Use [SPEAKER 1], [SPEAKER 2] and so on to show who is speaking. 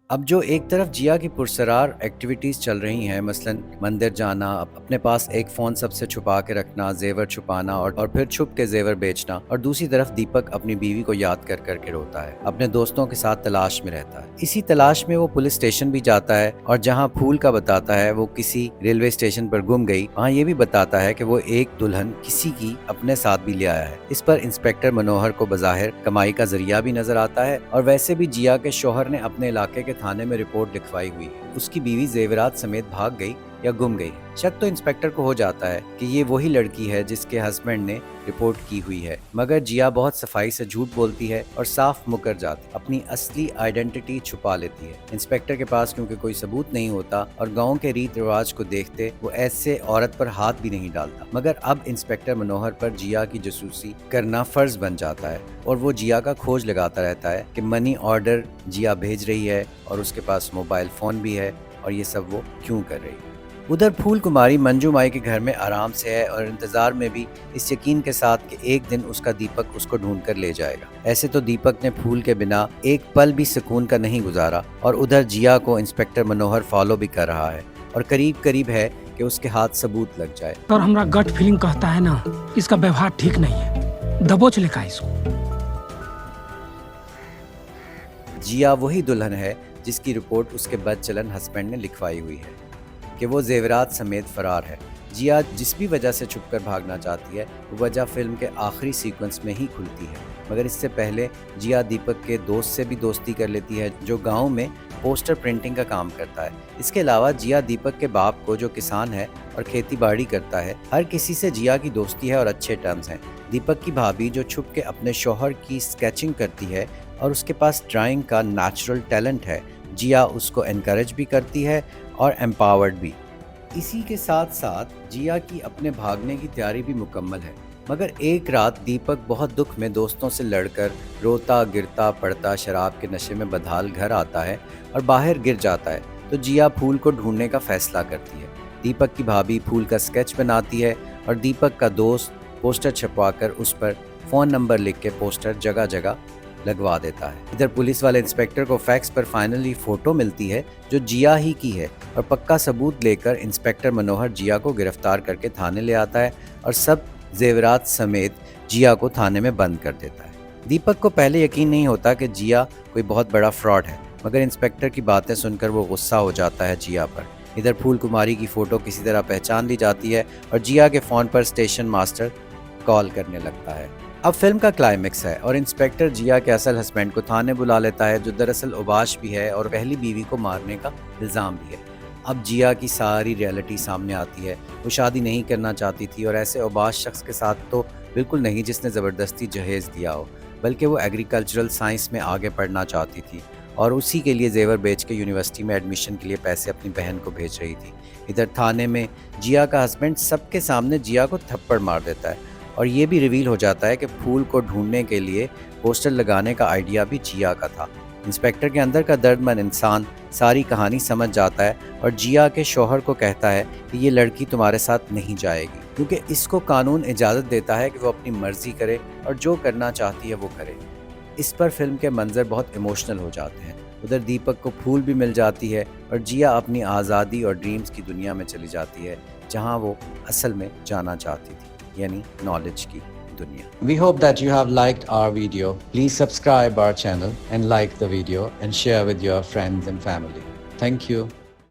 [SPEAKER 1] अब जो एक तरफ जिया की पुरसरार एक्टिविटीज़ चल रही हैं, मसलन मंदिर जाना, अपने पास एक फ़ोन सबसे छुपा के रखना, ज़ेवर छुपाना और फिर छुप के ज़ेवर बेचना, और दूसरी तरफ दीपक अपनी बीवी को याद कर कर के रोता है, अपने दोस्तों के साथ तलाश में रहता है। इसी तलाश में वो पुलिस स्टेशन भी जाता है और जहाँ फूल का बताता है वो किसी रेलवे स्टेशन पर गुम गई, वहाँ ये भी बताता है कि वो एक दुल्हन किसी की अपने साथ भी ले आया है। इस पर इंस्पेक्टर मनोहर को बज़ाहिर कमाई का जरिया भी नजर आता है, और वैसे भी जिया के शौहर ने अपने इलाके के थाने में रिपोर्ट लिखवाई हुई है। उसकी बीवी जेवरात समेत भाग गई या गुम गई। शक तो इंस्पेक्टर को हो जाता है कि ये वही लड़की है जिसके हस्बैंड ने रिपोर्ट की हुई है, मगर जिया बहुत सफाई से झूठ बोलती है और साफ मुकर जाती, अपनी असली आइडेंटिटी छुपा लेती है। इंस्पेक्टर के पास क्योंकि कोई सबूत नहीं होता और गांव के रीत रिवाज को देखते वो ऐसे औरत पर हाथ भी नहीं डालता, मगर अब इंस्पेक्टर मनोहर पर जिया की जासूसी करना फर्ज बन जाता है और वो जिया का खोज लगाता रहता है कि मनी ऑर्डर जिया भेज रही है और उसके पास मोबाइल फोन भी है, और ये सब वो क्यों कर रही है। उधर फूल कुमारी मंजू माई के घर में आराम से है और इंतजार में भी इस यकीन के साथ कि एक दिन उसका दीपक उसको ढूंढ कर ले जाएगा। ऐसे तो दीपक ने फूल के बिना एक पल भी सुकून का नहीं गुजारा, और उधर जिया को इंस्पेक्टर मनोहर फॉलो भी कर रहा है और करीब करीब है कि उसके हाथ सबूत लग जाए।
[SPEAKER 2] और हमारा गट फीलिंग कहता है ना, इसका व्यवहार ठीक नहीं है, दबोच लेगा इसको।
[SPEAKER 1] जिया वही दुल्हन है जिसकी रिपोर्ट उसके बदचलन हस्बैंड ने लिखवाई हुई है कि वो जेवरात समेत फरार है। जिया जिस भी वजह से छुपकर भागना चाहती है वो वजह फिल्म के आखिरी सीक्वेंस में ही खुलती है, मगर इससे पहले जिया दीपक के दोस्त से भी दोस्ती कर लेती है जो गांव में पोस्टर प्रिंटिंग का काम करता है। इसके अलावा जिया दीपक के बाप को जो किसान है और खेती बाड़ी करता है, हर किसी से जिया की दोस्ती है और अच्छे टर्म्स हैं। दीपक की भाभी जो छुप के अपने शौहर की स्केचिंग करती है और उसके पास ड्राइंग का नेचुरल टैलेंट है, जिया उसको एनकरेज भी करती है और एम्पावर्ड भी। इसी के साथ साथ जिया की अपने भागने की तैयारी भी मुकम्मल है, मगर एक रात दीपक बहुत दुख में दोस्तों से लड़कर रोता गिरता पड़ता शराब के नशे में बदहाल घर आता है और बाहर गिर जाता है, तो जिया फूल को ढूंढने का फैसला करती है। दीपक की भाभी फूल का स्केच बनाती है और दीपक का दोस्त पोस्टर छपवाकर उस पर फ़ोन नंबर लिख के पोस्टर जगह जगह लगवा देता है। इधर पुलिस वाले इंस्पेक्टर को फैक्स पर फाइनली फोटो मिलती है जो जिया ही की है, और पक्का सबूत लेकर इंस्पेक्टर मनोहर जिया को गिरफ्तार करके थाने ले आता है और सब जेवरात समेत जिया को थाने में बंद कर देता है। दीपक को पहले यकीन नहीं होता कि जिया कोई बहुत बड़ा फ्रॉड है, मगर इंस्पेक्टर की बातें सुनकर वो गुस्सा हो जाता है जिया पर। इधर फूल कुमारी की फ़ोटो किसी तरह पहचान ली जाती है और जिया के फ़ोन पर स्टेशन मास्टर कॉल करने लगता है। अब फिल्म का क्लाइमेक्स है और इंस्पेक्टर जिया के असल हस्बैंड को थाने बुला लेता है जो दरअसल उबाश भी है और पहली बीवी को मारने का इल्ज़ाम भी है। अब जिया की सारी रियलिटी सामने आती है। वो शादी नहीं करना चाहती थी और ऐसे उबाश शख्स के साथ तो बिल्कुल नहीं जिसने ज़बरदस्ती जहेज़ दिया हो, बल्कि वो एग्रीकल्चरल साइंस में आगे पढ़ना चाहती थी और उसी के लिए जेवर बेच के यूनिवर्सिटी में एडमिशन के लिए पैसे अपनी बहन को भेज रही थी। इधर थाने में जिया का हस्बैंड सबके सामने जिया को थप्पड़ मार देता है और ये भी रिवील हो जाता है कि फूल को ढूंढने के लिए पोस्टर लगाने का आइडिया भी जिया का था। इंस्पेक्टर के अंदर का दर्दमंद इंसान सारी कहानी समझ जाता है और जिया के शौहर को कहता है कि ये लड़की तुम्हारे साथ नहीं जाएगी, क्योंकि इसको कानून इजाज़त देता है कि वो अपनी मर्जी करे और जो करना चाहती है वो करे। इस पर फिल्म के मंजर बहुत इमोशनल हो जाते हैं। उधर दीपक को फूल भी मिल जाती है और जिया अपनी आज़ादी और ड्रीम्स की दुनिया में चली जाती है जहाँ वो असल में जाना चाहती थी, यानी नॉलेज की दुनिया।
[SPEAKER 3] We hope that you have liked our video. Please subscribe our channel and like the video and share with your friends and family. Thank you.